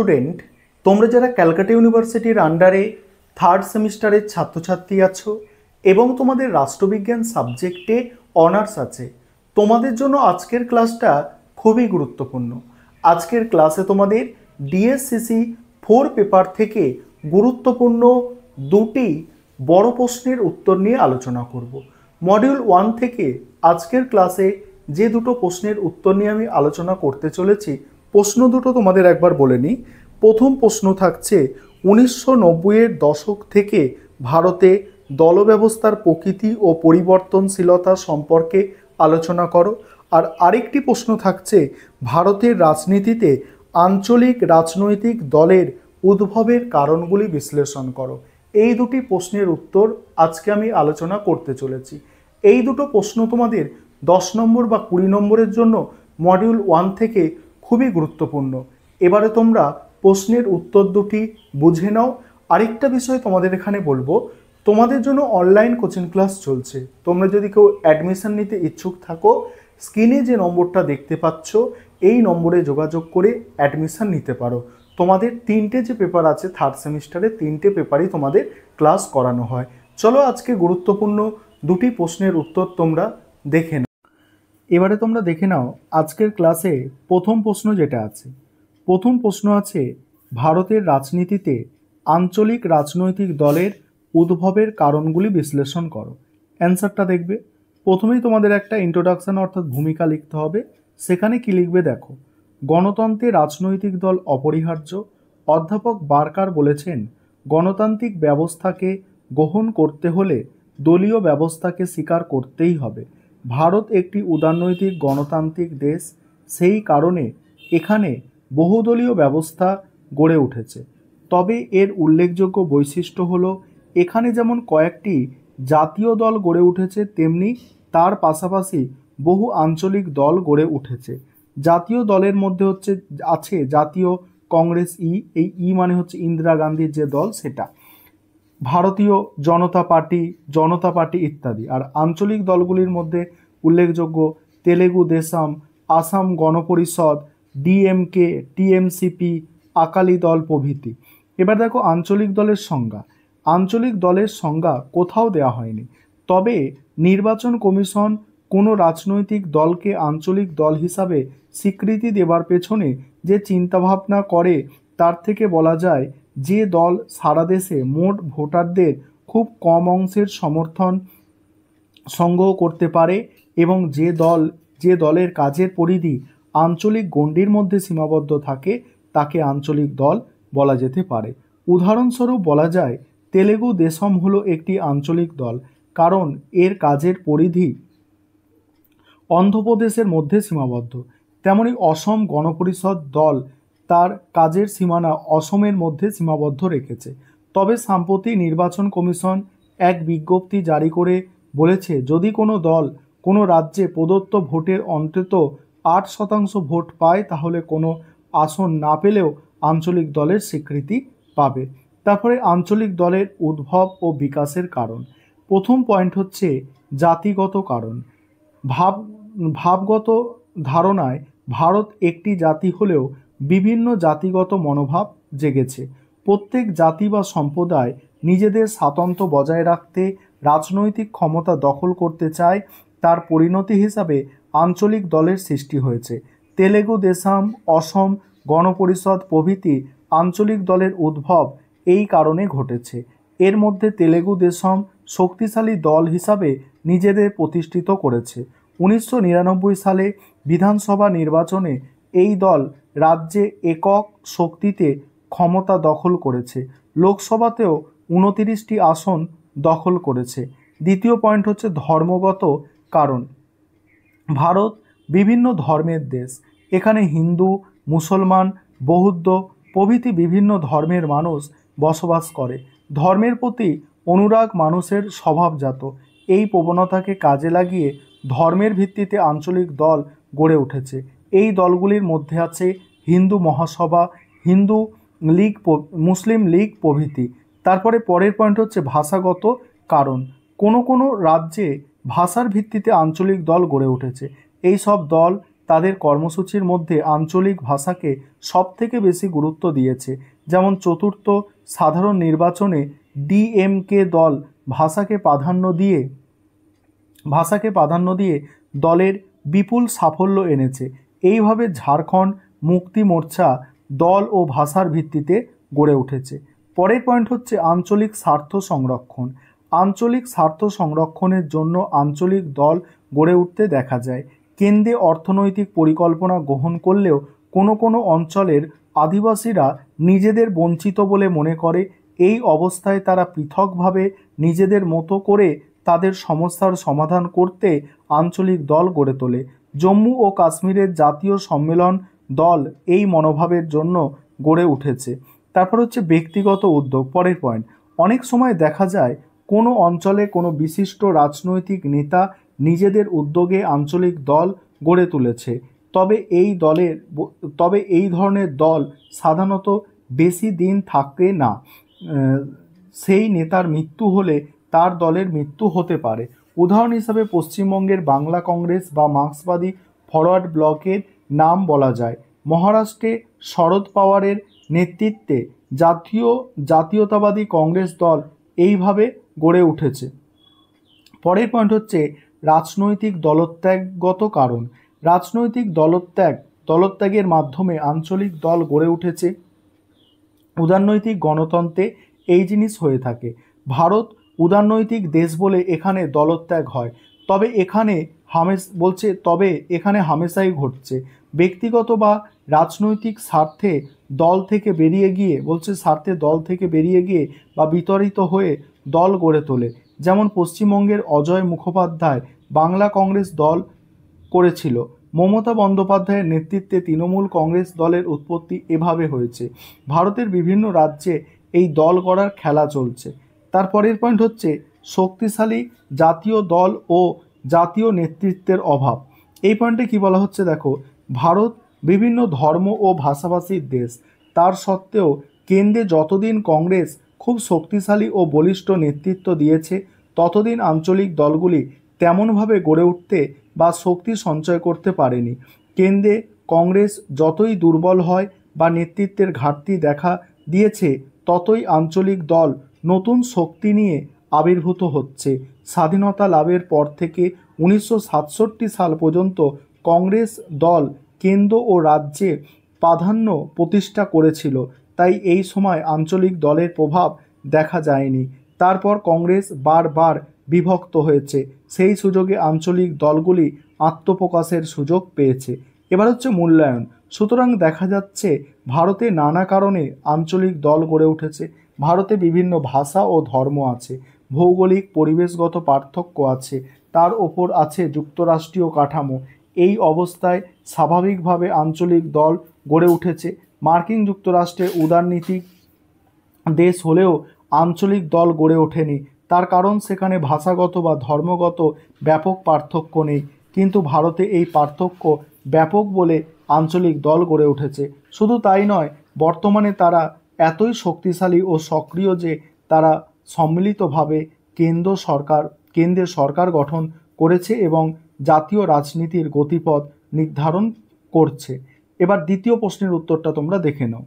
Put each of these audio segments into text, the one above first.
Student, তোমরা যারা ক্যালকাটা ইউনিভার্সিটির আন্ডারে থার্ড সেমিস্টারের ছাত্রছাত্রী আছো এবং তোমাদের রাষ্ট্রবিজ্ঞান সাবজেক্টে অনার্স আছে, তোমাদের জন্য আজকের ক্লাসটা খুবই গুরুত্বপূর্ণ। আজকের ক্লাসে তোমাদের ডিএসসিসি 4 পেপার থেকে গুরুত্বপূর্ণ দুটি বড় প্রশ্নের উত্তর নিয়ে আলোচনা করব। মডিউল 1 থেকে আজকের ক্লাসে যে দুটো প্রশ্নের উত্তর নিয়ে আমি আলোচনা করতে চলেছি, প্রশ্ন দুটো তোমাদের একবার বলে নিই। প্রথম প্রশ্ন থাকছে 1990-এর দশক থেকে ভারতে দলব্যবস্থার প্রকৃতি ও পরিবর্তনশীলতা সম্পর্কে আলোচনা করো। আর আরেকটি প্রশ্ন থাকছে ভারতের রাজনীতিতে আঞ্চলিক রাজনৈতিক দলের উদ্ভবের কারণগুলি বিশ্লেষণ করো। এই দুটি প্রশ্নের উত্তর আজকে আমি আলোচনা করতে চলেছি। এই দুটো প্রশ্ন তোমাদের 10 নম্বর বা 20 নম্বরের জন্য মডিউল 1 থেকে খুবই গুরুত্বপূর্ণ। এবারে তোমরা প্রশ্নের উত্তর দুটি বুঝে নাও। আরেকটা বিষয় তোমাদের এখানে বলবো, তোমাদের জন্য অনলাইন কোচিং ক্লাস চলছে। তোমরা যদি কেউ অ্যাডমিশন নিতে ইচ্ছুক থাকো, স্ক্রিনে যে নম্বরটা দেখতে পাচ্ছ এই নম্বরে যোগাযোগ করে অ্যাডমিশন নিতে পারো। তোমাদের 3টে যে পেপার আছে থার্ড সেমিস্টারে, 3টে পেপারই তোমাদের ক্লাস করানো হয়। চলো আজকে গুরুত্বপূর্ণ দুটি প্রশ্নের উত্তর তোমরা দেখে নাও। এবারে তোমরা দেখে নাও আজকের ক্লাসে প্রথম প্রশ্ন যেটা আছে। প্রথম প্রশ্ন আছে ভারতের রাজনীতিতে আঞ্চলিক রাজনৈতিক দলের উদ্ভবের কারণগুলি বিশ্লেষণ করো। অ্যান্সারটা দেখবে। প্রথমেই তোমাদের একটা ইন্ট্রোডাকশন অর্থাৎ ভূমিকা লিখতে হবে। সেখানে কি লিখবে দেখো, গণতন্ত্রে রাজনৈতিক দল অপরিহার্য। অধ্যাপক বার্কার বলেছেন গণতান্ত্রিক ব্যবস্থাকে গ্রহণ করতে হলে দলীয় ব্যবস্থাকে স্বীকার করতেই হবে। ভারত একটি উদারনৈতিক গণতান্ত্রিক দেশ, সেই কারণে এখানে বহুদলীয় ব্যবস্থা গড়ে উঠেছে। তবে এর উল্লেখযোগ্য বৈশিষ্ট্য হলো এখানে যেমন কয়েকটি জাতীয় দল গড়ে উঠেছে, তেমনি তার পাশাপাশি বহু আঞ্চলিক দল গড়ে উঠেছে। জাতীয় দলের মধ্যে আছে জাতীয় কংগ্রেস এই মানে হচ্ছে ইন্দিরা গান্ধীর যে দল সেটা, ভারতীয় জনতা পার্টি ইত্যাদি। আর আঞ্চলিক দলগুলির মধ্যে উল্লেখযোগ্য তেলেগু দেশম, আসাম গণপরিষদ, ডিএমকে, টিএমসিপি, আকালি দল প্রভৃতি। এবার দেখো আঞ্চলিক দলের সংজ্ঞা। আঞ্চলিক দলের সংজ্ঞা কোথাও দেওয়া হয়নি, তবে নির্বাচন কমিশন কোনো রাজনৈতিক দলকে আঞ্চলিক দল হিসাবে স্বীকৃতি দেবার পেছনে যে চিন্তাভাবনা করে তার থেকে বলা যায় যে দল সারা দেশে মোট ভোটারদের খুব কম অংশের সমর্থন সংগ্রহ করতে পারে এবং যে দলের কাজের পরিধি আঞ্চলিক গণ্ডির মধ্যে সীমাবদ্ধ থাকে তাকে আঞ্চলিক দল বলা যেতে পারে। উদাহরণস্বরূপ বলা যায় তেলেগু দেশম হলো একটি আঞ্চলিক দল, কারণ এর কাজের পরিধি অন্ধ্রপ্রদেশের মধ্যে সীমাবদ্ধ। তেমনি অসম গণপরিষদ দল তার কাজের সীমানা অসমের মধ্যে সীমাবদ্ধ রেখেছে। তবে সম্প্রতি নির্বাচন কমিশন এক বিজ্ঞপ্তি জারি করে বলেছে যদি কোনো দল কোনো রাজ্যে প্রদত্ত ভোটের অন্তত 8% ভোট পায় তাহলে কোনো আসন না পেলেও আঞ্চলিক দলের স্বীকৃতি পাবে। তারপরে আঞ্চলিক দলের উদ্ভব ও বিকাশের কারণ। প্রথম পয়েন্ট হচ্ছে জাতিগত কারণ। ভাবগত ধারণায় ভারত একটি জাতি হলেও বিভিন্ন জাতিগত মনোভাব জেগেছে। প্রত্যেক জাতি বা সম্প্রদায় নিজেদের স্বাতন্ত্র্য বজায় রাখতে রাজনৈতিক ক্ষমতা দখল করতে চায়। তার পরিণতি হিসাবে আঞ্চলিক দলের সৃষ্টি হয়েছে। তেলেগু দেশম, অসম গণপরিষদ প্রভৃতি আঞ্চলিক দলের উদ্ভব এই কারণে ঘটেছে। এর মধ্যে তেলেগু দেশম শক্তিশালী দল হিসাবে নিজেদের প্রতিষ্ঠিত করেছে। 1999 সালে বিধানসভা নির্বাচনে এই দল রাজ্যে একক শক্তিতে ক্ষমতা দখল করেছে। লোকসভাতেও 29টি আসন দখল করেছে। দ্বিতীয় পয়েন্ট হচ্ছে ধর্মগত কারণ। ভারত বিভিন্ন ধর্মের দেশ। এখানে হিন্দু, মুসলমান, বৌদ্ধ প্রভৃতি বিভিন্ন ধর্মের মানুষ বসবাস করে। ধর্মের প্রতি অনুরাগ মানুষের স্বভাবজাত। এই প্রবণতাকে কাজে লাগিয়ে ধর্মের ভিত্তিতে আঞ্চলিক দল গড়ে উঠেছে। এই দলগুলির মধ্যে আছে হিন্দু মহাসভা, হিন্দু লীগ, মুসলিম লীগ প্রভৃতি। তারপরে পরের পয়েন্ট হচ্ছে ভাষাগত কারণ। কোনো রাজ্যে ভাষার ভিত্তিতে আঞ্চলিক দল গড়ে উঠেছে। এই সব দল তাদের কর্মসূচির মধ্যে আঞ্চলিক ভাষাকে সবথেকে বেশি গুরুত্ব দিয়েছে। যেমন চতুর্থ সাধারণ নির্বাচনে ডিএমকে দল ভাষাকে প্রাধান্য দিয়ে দলের বিপুল সাফল্য এনেছে। এইভাবে ঝাড়খণ্ড মুক্তি মোর্চা দল ও ভাষার ভিত্তিতে গড়ে উঠেছে। পরের পয়েন্ট হচ্ছে আঞ্চলিক স্বার্থ সংরক্ষণ। আঞ্চলিক স্বার্থ সংরক্ষণের জন্য আঞ্চলিক দল গড়ে উঠতে দেখা যায়। কেন্দ্রে অর্থনৈতিক পরিকল্পনা গ্রহণ করলেও কোনো কোনো অঞ্চলের আদিবাসীরা নিজেদের বঞ্চিত বলে মনে করে। এই অবস্থায় তারা পৃথকভাবে নিজেদের মতো করে তাদের সমস্যার সমাধান করতে আঞ্চলিক দল গড়ে তোলে। জম্মু ও কাশ্মীরের জাতীয় সম্মেলন দল এই মনোভাবের জন্য গড়ে উঠেছে। তারপর হচ্ছে ব্যক্তিগত উদ্যোগ। পরের পয়েন্ট, অনেক সময় দেখা যায় কোনো অঞ্চলে কোনো বিশিষ্ট রাজনৈতিক নেতা নিজেদের উদ্যোগে আঞ্চলিক দল গড়ে তুলেছে। তবে এই ধরনের দল সাধারণত বেশি দিন থাকে না। সেই নেতার মৃত্যু হলে তার দলের মৃত্যু হতে পারে। উদাহরণ হিসাবে পশ্চিমবঙ্গের বাংলা কংগ্রেস বা মার্ক্সবাদী ফরওয়ার্ড ব্লকের নাম বলা যায়। মহারাষ্ট্রে শরদ পাওয়ারের নেতৃত্বে জাতীয়তাবাদী কংগ্রেস দল এইভাবে গড়ে উঠেছে। পরের পয়েন্ট হচ্ছে রাজনৈতিক দলত্যাগগত কারণ। রাজনৈতিক দলত্যাগের মাধ্যমে আঞ্চলিক দল গড়ে উঠেছে। উদারনৈতিক গণতন্ত্রে এই জিনিস হয়ে থাকে। ভারত উদারনৈতিক দেশ বলে এখানে দলত্যাগ হয়, তবে এখানে হামেশাই ঘটছে। ব্যক্তিগত বা রাজনৈতিক স্বার্থে দল থেকে বেরিয়ে গিয়ে বা বিতরিত হয়ে দল গড়ে তোলে। যেমন পশ্চিমবঙ্গের অজয় মুখোপাধ্যায় বাংলা কংগ্রেস দল করেছিল। মমতা বন্দ্যোপাধ্যায়ের নেতৃত্বে তৃণমূল কংগ্রেস দলের উৎপত্তি এভাবে হয়েছে। ভারতের বিভিন্ন রাজ্যে এই দল গড়ার খেলা চলছে। তারপরের পয়েন্ট হচ্ছে শক্তিশালী জাতীয় দল ও জাতীয় নেতৃত্বের অভাব। এই পয়েন্টে কি বলা হচ্ছে দেখো, ভারত বিভিন্ন ধর্ম ও ভাষাভাষীর দেশ, তার সত্ত্বেও কেন্দ্রে যতদিন কংগ্রেস খুব শক্তিশালী ও বলিষ্ঠ নেতৃত্ব দিয়েছে, ততদিন আঞ্চলিক দলগুলি তেমনভাবে গড়ে উঠতে বা শক্তি সঞ্চয় করতে পারেনি। কেন্দ্রে কংগ্রেস যতই দুর্বল হয় বা নেতৃত্বের ঘাটতি দেখা দিয়েছে, ততই আঞ্চলিক দল নতুন শক্তি নিয়ে আবির্ভূত হচ্ছে। স্বাধীনতা লাভের পর থেকে 1967 সাল পর্যন্ত কংগ্রেস দল কেন্দ্র ও রাজ্যে প্রাধান্য প্রতিষ্ঠা করেছিল, তাই এই সময় আঞ্চলিক দলের প্রভাব দেখা যায়নি। তারপর কংগ্রেস বারবার বিভক্ত হয়েছে, সেই সুযোগে আঞ্চলিক দলগুলি আত্মপ্রকাশের সুযোগ পেয়েছে। এবার হচ্ছে মূল্যায়ন। সুতরাং দেখা যাচ্ছে ভারতে নানা কারণে আঞ্চলিক দল গড়ে উঠেছে। ভারতে বিভিন্ন ভাষা ও ধর্ম আছে, ভৌগোলিক পরিবেশগত পার্থক্য আছে, তার ওপর আছে যুক্তরাষ্ট্রীয় কাঠামো। এই অবস্থায় স্বাভাবিকভাবে আঞ্চলিক দল গড়ে উঠেছে। মার্কিন যুক্তরাষ্ট্রের উদারনীতিক দেশ হলেও আঞ্চলিক দল গড়ে ওঠেনি। তার কারণ সেখানে ভাষাগত বা ধর্মগত ব্যাপক পার্থক্য নেই, কিন্তু ভারতে এই পার্থক্য ব্যাপক বলে আঞ্চলিক দল গড়ে উঠেছে। শুধু তাই নয়, বর্তমানে তারা এতই শক্তিশালী ও সক্রিয় যে তারা সম্মিলিতভাবে কেন্দ্রের সরকার গঠন করেছে এবং জাতীয় রাজনীতির গতিপথ নির্ধারণ করছে। এবার দ্বিতীয় প্রশ্নের উত্তরটা তোমরা দেখে নাও।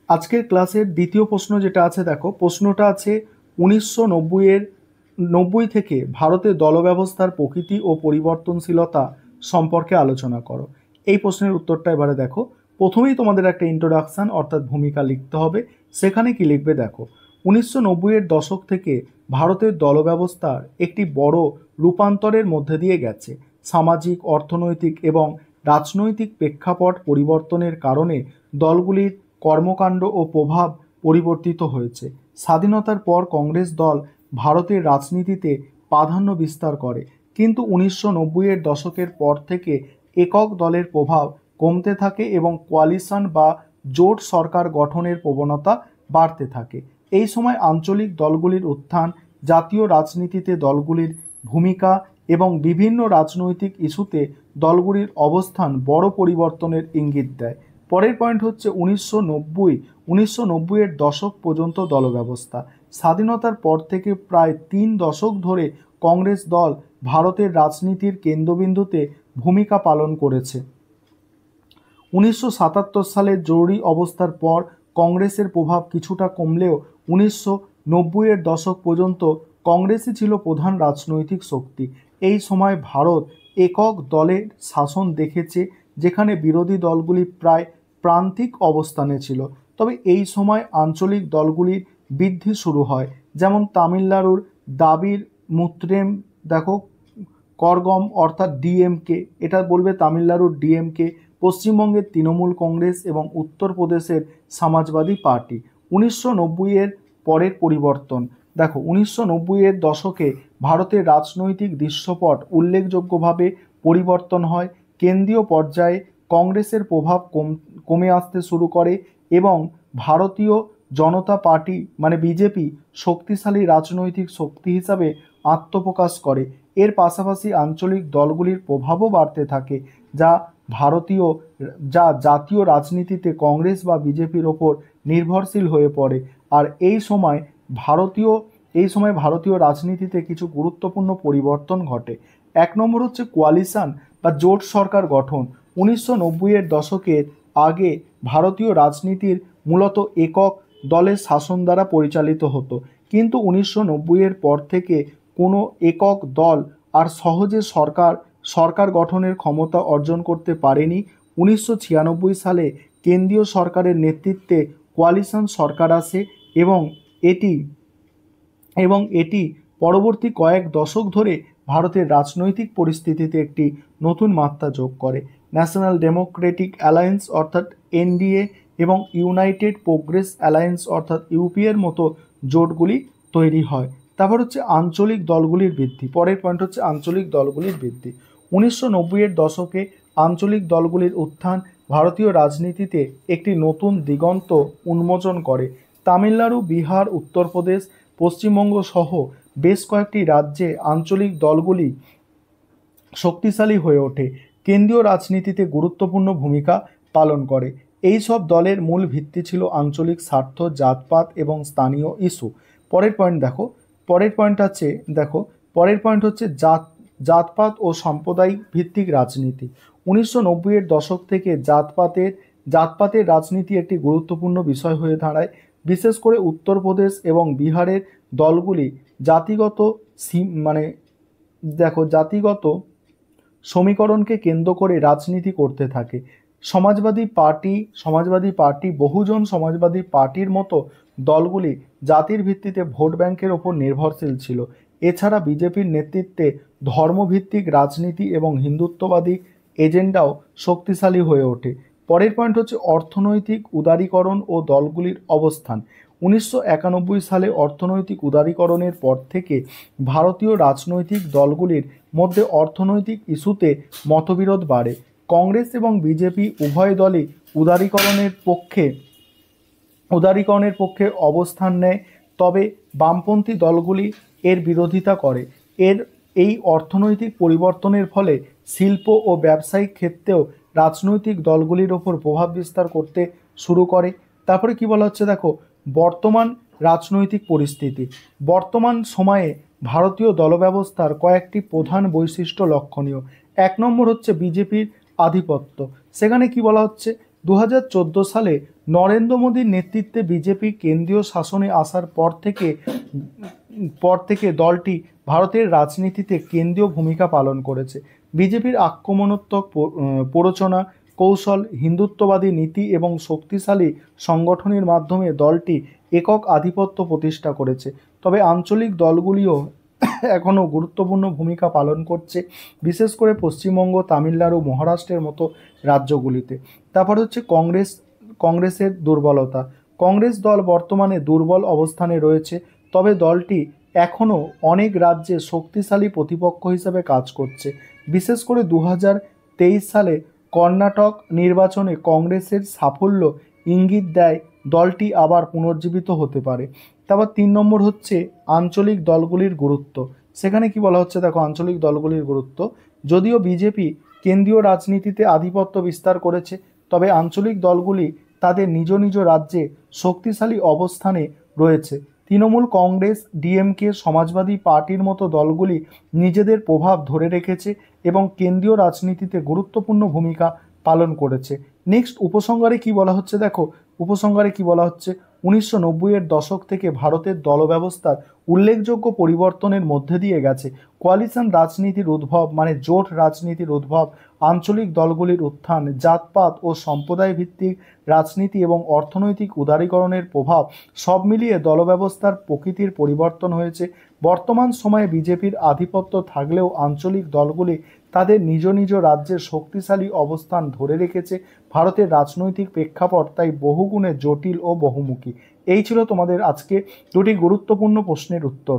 আজকের ক্লাসের দ্বিতীয় প্রশ্ন যেটা আছে দেখো, প্রশ্নটা আছে 1990 থেকে ভারতের দলব্যবস্থার প্রকৃতি ও পরিবর্তনশীলতা সম্পর্কে আলোচনা করো। এই প্রশ্নের উত্তরটা এবারে দেখো। প্রথমেই তোমাদের একটা ইন্ট্রোডাকশান অর্থাৎ ভূমিকা লিখতে হবে। সেখানে কি লিখবে দেখো, 1990-এর দশক থেকে ভারতের দলব্যবস্থার একটি বড় রূপান্তরের মধ্যে দিয়ে গেছে। সামাজিক, অর্থনৈতিক এবং রাজনৈতিক প্রেক্ষাপট পরিবর্তনের কারণে দলগুলির কর্মকাণ্ড ও প্রভাব পরিবর্তিত হয়েছে। স্বাধীনতার পর কংগ্রেস দল ভারতের রাজনীতিতে প্রাধান্য বিস্তার করে, কিন্তু 1990-এর দশকের পর থেকে একক দলের প্রভাব কমতে থাকে এবং কোয়ালিশন বা জোট সরকার গঠনের প্রবণতা বাড়তে থাকে। এই সময় আঞ্চলিক দলগুলির উত্থান, জাতীয় রাজনীতিতে দলগুলির ভূমিকা এবং বিভিন্ন রাজনৈতিক ইস্যুতে দলগুলির অবস্থান বড় পরিবর্তনের ইঙ্গিত দেয়। পরের পয়েন্ট হচ্ছে 1990-এর দশক পর্যন্ত দলব্যবস্থা। স্বাধীনতার পর থেকে প্রায় 3 দশক ধরে কংগ্রেস দল ভারতের রাজনীতির কেন্দ্রবিন্দুতে ভূমিকা পালন করেছে। 1977 সালের জরুরি অবস্থার পর কংগ্রেসের প্রভাব কিছুটা কমলেও 1990-এর দশক পর্যন্ত কংগ্রেসই ছিল প্রধান রাজনৈতিক শক্তি। এই সময় ভারত একক দলের শাসন দেখেছে, যেখানে বিরোধী দলগুলি প্রায় প্রান্তিক অবস্থানে ছিল। তবে এই সময় আঞ্চলিক দলগুলির বৃদ্ধি শুরু হয়, যেমন তামিলনাড়ুর দাবির মুত্রেম দেখো করগম অর্থাৎ ডিএমকে, এটা বলবে তামিলনাড়ুর ডিএমকে, পশ্চিমবঙ্গের তৃণমূল কংগ্রেস এবং উত্তরপ্রদেশের সমাজবাদী পার্টি। 1990-এর পরের পরিবর্তন দেখো, 1990-এর দশকে ভারতের রাজনৈতিক দৃশ্যপট উল্লেখযোগ্যভাবে পরিবর্তন হয়। কেন্দ্রীয় পর্যায়ে কংগ্রেসের প্রভাব কমে আসতে শুরু করে এবং ভারতীয় জনতা পার্টি মানে বিজেপি শক্তিশালী রাজনৈতিক শক্তি হিসাবে আত্মপ্রকাশ করে। এর পাশাপাশি আঞ্চলিক দলগুলির প্রভাবও বাড়তে থাকে, যা জাতীয় রাজনীতিতে কংগ্রেস বা বিজেপির ওপর নির্ভরশীল হয়ে পড়ে। আর এই সময় ভারতীয় রাজনীতিতে কিছু গুরুত্বপূর্ণ পরিবর্তন ঘটে। 1 নম্বর হচ্ছে কোয়ালিশন বা জোট সরকার গঠন। 1990-এর দশকের আগে ভারতীয় রাজনীতির মূলত একক দলের শাসন দ্বারা পরিচালিত হতো, কিন্তু 1990-এর পর থেকে কোনো একক দল আর সহজে সরকার গঠনের ক্ষমতা অর্জন করতে পারেনি। 1996 সালে কেন্দ্রীয় সরকারের নেতৃত্বে কোয়ালিশন সরকার আসে এবং এটি পরবর্তী কয়েক দশক ধরে ভারতের রাজনৈতিক পরিস্থিতিতে একটি নতুন মাত্রা যোগ করে। ন্যাশনাল ডেমোক্রেটিক অ্যালায়েন্স অর্থাৎ এনডিএ এবং ইউনাইটেড প্রোগ্রেস অ্যালায়েন্স অর্থাৎ ইউপিএর মতো জোটগুলি তৈরি হয়। তারপর হচ্ছে আঞ্চলিক দলগুলির বৃদ্ধি। পরের পয়েন্ট হচ্ছে আঞ্চলিক দলগুলির বৃদ্ধি। 1990-এর দশকে আঞ্চলিক দলগুলির উত্থান ভারতীয় রাজনীতিতে একটি নতুন দিগন্ত উন্মোচন করে। তামিলনাড়ু, বিহার, উত্তরপ্রদেশ, পশ্চিমবঙ্গ সহ বেশ কয়েকটি রাজ্যে আঞ্চলিক দলগুলি শক্তিশালী হয়ে ওঠে, কেন্দ্রীয় রাজনীতিতে গুরুত্বপূর্ণ ভূমিকা পালন করে। এই সব দলের মূল ভিত্তি ছিল আঞ্চলিক স্বার্থ, জাতপাত এবং স্থানীয় ইস্যু। পরের পয়েন্ট হচ্ছে জাতপাত ও সাম্প্রদায়িক ভিত্তিক রাজনীতি। 1990-এর দশক থেকে জাতপাতের রাজনীতি একটি গুরুত্বপূর্ণ বিষয় হয়ে দাঁড়ায়। বিশেষ করে উত্তরপ্রদেশ এবং বিহারের দলগুলি জাতিগত সমীকরণকে কেন্দ্র করে রাজনীতি করতে থাকে। সমাজবাদী পার্টি, বহুজন সমাজবাদী পার্টির মতো দলগুলি জাতির ভিত্তিতে ভোট ব্যাংকের ওপর নির্ভরশীল ছিল। এছাড়া বিজেপির নেতৃত্বে ধর্মভিত্তিক রাজনীতি এবং হিন্দুত্ববাদী এজেন্ডাও শক্তিশালী হয়ে ওঠে। পরের পয়েন্ট হচ্ছে অর্থনৈতিক উদারীকরণ ও দলগুলির অবস্থান। 1991 সালে অর্থনৈতিক উদারীকরণের পর থেকে ভারতীয় রাজনৈতিক দলগুলির মধ্যে অর্থনৈতিক ইস্যুতে মতবিরোধ বাড়ে। কংগ্রেস এবং বিজেপি উভয় দলই উদারীকরণের পক্ষে অবস্থান নেয়, তবে বামপন্থী দলগুলি এর বিরোধিতা করে। এই অর্থনৈতিক পরিবর্তনের ফলে শিল্প ও ব্যবসায়িক ক্ষেত্রেও রাজনৈতিক দলগুলির ওপর প্রভাব বিস্তার করতে শুরু করে। তারপরে কি বলা হচ্ছে দেখো, বর্তমান রাজনৈতিক পরিস্থিতি। বর্তমান সময়ে ভারতীয় দলব্যবস্থার কয়েকটি প্রধান বৈশিষ্ট্য লক্ষণীয়। 1 নম্বর হচ্ছে বিজেপির আধিপত্য। সেখানে কি বলা হচ্ছে, 2014 সালে নরেন্দ্র মোদীর নেতৃত্বে বিজেপি কেন্দ্রীয় শাসনে আসার পর থেকে দলটি ভারতের রাজনীতিতে কেন্দ্রীয় ভূমিকা পালন করেছে। বিজেপির আক্রমণাত্মক প্ররোচনা কৌশল, হিন্দুত্ববাদী নীতি এবং শক্তিশালী সংগঠনের মাধ্যমে দলটি একক আধিপত্য প্রতিষ্ঠা করেছে। তবে আঞ্চলিক দলগুলিও এখনও গুরুত্বপূর্ণ ভূমিকা পালন করছে, বিশেষ করে পশ্চিমবঙ্গ, তামিলনাড়ু, মহারাষ্ট্রের মতো রাজ্যগুলিতে। তারপর হচ্ছে কংগ্রেসের দুর্বলতা। কংগ্রেস দল বর্তমানে দুর্বল অবস্থানে রয়েছে, তবে দলটি এখনও অনেক রাজ্যে শক্তিশালী প্রতিপক্ষ হিসেবে কাজ করছে। বিশেষ করে 2023 সালে কর্ণাটক নির্বাচনে কংগ্রেসের সাফল্য ইঙ্গিত দেয় দলটি আবার পুনর্জীবিত হতে পারে। তারপর 3 নম্বর হচ্ছে আঞ্চলিক দলগুলির গুরুত্ব। সেখানে কি বলা হচ্ছে দেখো, আঞ্চলিক দলগুলির গুরুত্ব। যদিও বিজেপি কেন্দ্রীয় রাজনীতিতে আধিপত্য বিস্তার করেছে, তবে আঞ্চলিক দলগুলি তাদের নিজ নিজ রাজ্যে শক্তিশালী অবস্থানে রয়েছে। তৃণমূল কংগ্রেস, ডিএমকে, সমাজবাদী পার্টির মতো দলগুলি নিজেদের প্রভাব ধরে রেখেছে এবং কেন্দ্রীয় রাজনীতিতে গুরুত্বপূর্ণ ভূমিকা পালন করেছে। নেক্সট উপসংহারে কি বলা হচ্ছে দেখো, উপসংহারে কি বলা হচ্ছে, 1990-এর দশক থেকে ভারতের দল ব্যবস্থার উল্লেখযোগ্য পরিবর্তনের মধ্যে দিয়ে গেছে। কোয়ালিশন রাজনীতির উদ্ভব মানে জোট রাজনীতির উদ্ভব, আঞ্চলিক দলগুলির উত্থান, জাতপাত ও সম্প্রদায় ভিত্তিক রাজনীতি এবং অর্থনৈতিক উদারীকরণের প্রভাব সব মিলিয়ে দল ব্যবস্থার প্রকৃতির পরিবর্তন হয়েছে। বর্তমান সময়ে বিজেপির আধিপত্য থাকলেও আঞ্চলিক দলগুলি তাদের নিজ নিজ রাজ্যের শক্তিশালী অবস্থান ধরে রেখেছে। ভারতের রাজনৈতিক প্রেক্ষাপট তাই বহুগুণে জটিল ও বহুমুখী। এই ছিল তোমাদের আজকে দুটি গুরুত্বপূর্ণ প্রশ্নের উত্তর।